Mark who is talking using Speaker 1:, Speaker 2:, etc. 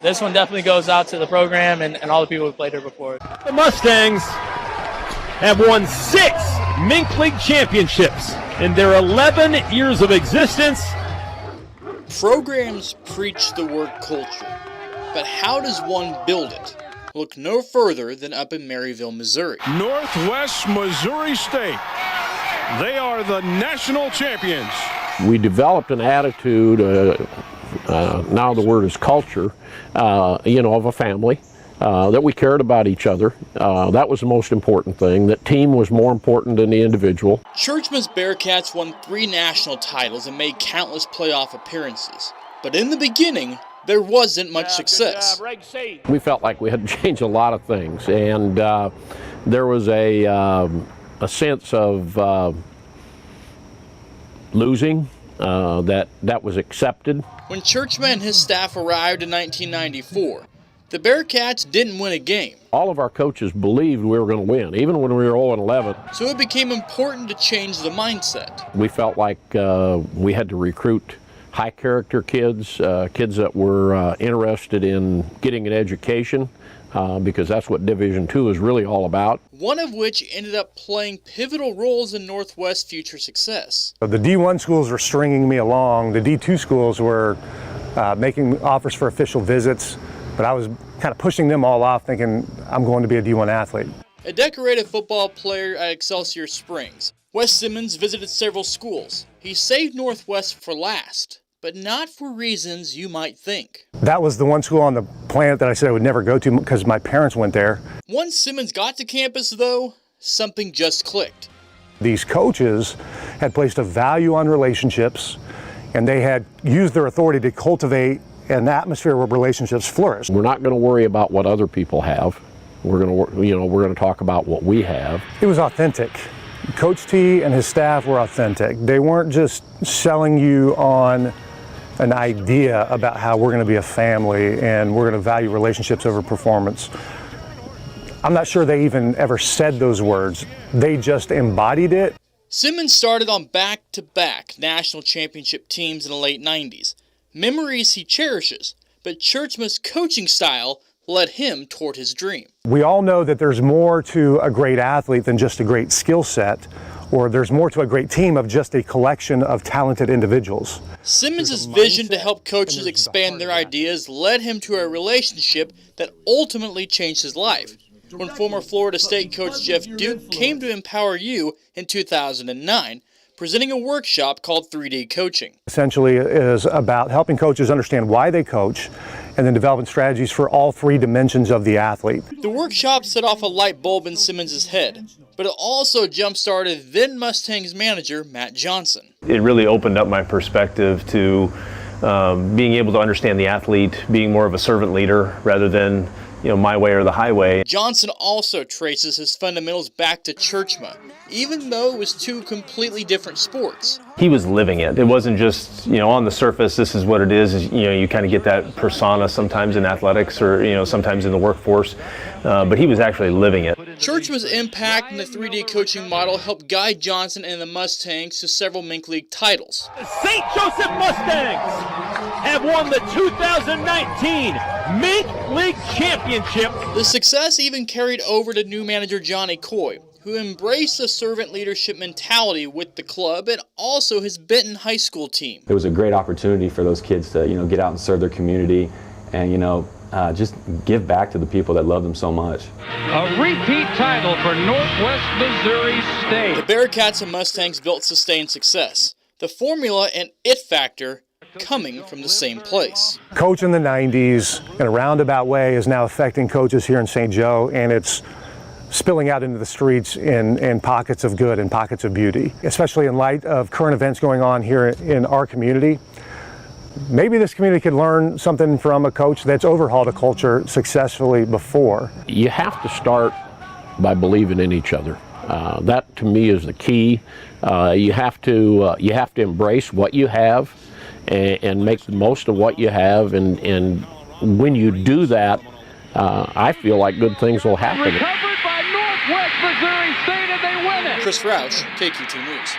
Speaker 1: This one definitely goes out to the program and all the people who played here before.
Speaker 2: The Mustangs have won 6 Mink League championships in their 11 years of existence.
Speaker 3: Programs preach the word culture, but how does one build it? Look no further than up in Maryville, Missouri.
Speaker 4: Northwest Missouri State. They are the national champions.
Speaker 5: We developed an attitude, now the word is culture, of a family, that we cared about each other. That was the most important thing. That team was more important than the individual.
Speaker 3: Churchman's Bearcats won 3 national titles and made countless playoff appearances. But in the beginning, there wasn't much success.
Speaker 5: We felt like we had to change a lot of things, and there was a sense of losing that was accepted.
Speaker 3: When Churchman and his staff arrived in 1994, the Bearcats didn't win a game.
Speaker 5: All of our coaches believed we were going to win, even when we were 0-11.
Speaker 3: So it became important to change the mindset.
Speaker 5: We felt like we had to recruit high-character kids, kids that were interested in getting an education, because that's what Division II is really all about.
Speaker 3: One of which ended up playing pivotal roles in Northwest's future success.
Speaker 6: The D1 schools were stringing me along. The D2 schools were making offers for official visits, but I was kind of pushing them all off, thinking I'm going to be a D1 athlete.
Speaker 3: A decorated football player at Excelsior Springs, Wes Simmons visited several schools. He saved Northwest for last, but not for reasons you might think.
Speaker 6: That was the one school on the planet that I said I would never go to because my parents went there.
Speaker 3: Once Simmons got to campus, though, something just clicked.
Speaker 6: These coaches had placed a value on relationships, and they had used their authority to cultivate an atmosphere where relationships flourish.
Speaker 5: We're not going to worry about what other people have. We're going to talk about what we have.
Speaker 6: It was authentic. Coach T and his staff were authentic. They weren't just selling you on an idea about how we're going to be a family and we're going to value relationships over performance. I'm not sure they even ever said those words. They just embodied it.
Speaker 3: Simmons started on back-to-back national championship teams in the late 90s. Memories he cherishes, but Churchman's coaching style led him toward his dream.
Speaker 6: We all know that there's more to a great athlete than just a great skill set, or there's more to a great team of just a collection of talented individuals.
Speaker 3: Simmons' vision to help coaches expand their ideas led him to a relationship that ultimately changed his life. When former Florida State coach Jeff Duke came to Empower U in 2009, presenting a workshop called 3D Coaching.
Speaker 6: Essentially is about helping coaches understand why they coach and then developing strategies for all 3 dimensions of the athlete.
Speaker 3: The workshop set off a light bulb in Simmons' head, but it also jump-started then Mustangs manager Matt Johnson.
Speaker 7: It really opened up my perspective to being able to understand the athlete, being more of a servant leader rather than my way or the highway.
Speaker 3: Johnson also traces his fundamentals back to Churchma, even though it was 2 completely different sports.
Speaker 7: He was living it. It wasn't just, on the surface, this is what it is. You kind of get that persona sometimes in athletics or, sometimes in the workforce, but he was actually living it.
Speaker 3: Churchma's impact in the 3D coaching model helped guide Johnson and the Mustangs to several Mink League titles.
Speaker 2: The St. Joseph Mustangs have won the 2019 Mink League Championship.
Speaker 3: The success even carried over to new manager Johnny Coy, who embraced the servant leadership mentality with the club and also his Benton High School team.
Speaker 8: It was a great opportunity for those kids to, get out and serve their community and, just give back to the people that love them so much.
Speaker 9: A repeat title for Northwest Missouri State.
Speaker 3: The Bearcats and Mustangs built sustained success. The formula and it factor coming from the same place.
Speaker 6: Coach in the 90s, in a roundabout way, is now affecting coaches here in St. Joe, and it's spilling out into the streets in pockets of good and pockets of beauty, especially in light of current events going on here in our community. Maybe this community could learn something from a coach that's overhauled a culture successfully before.
Speaker 5: You have to start by believing in each other. That to me is the key. You have to embrace what you have and make the most of what you have, and when you do that, I feel like good things will happen.
Speaker 9: Recovered by Northwest Missouri State, and they win it.
Speaker 3: Chris Roush, KQT News.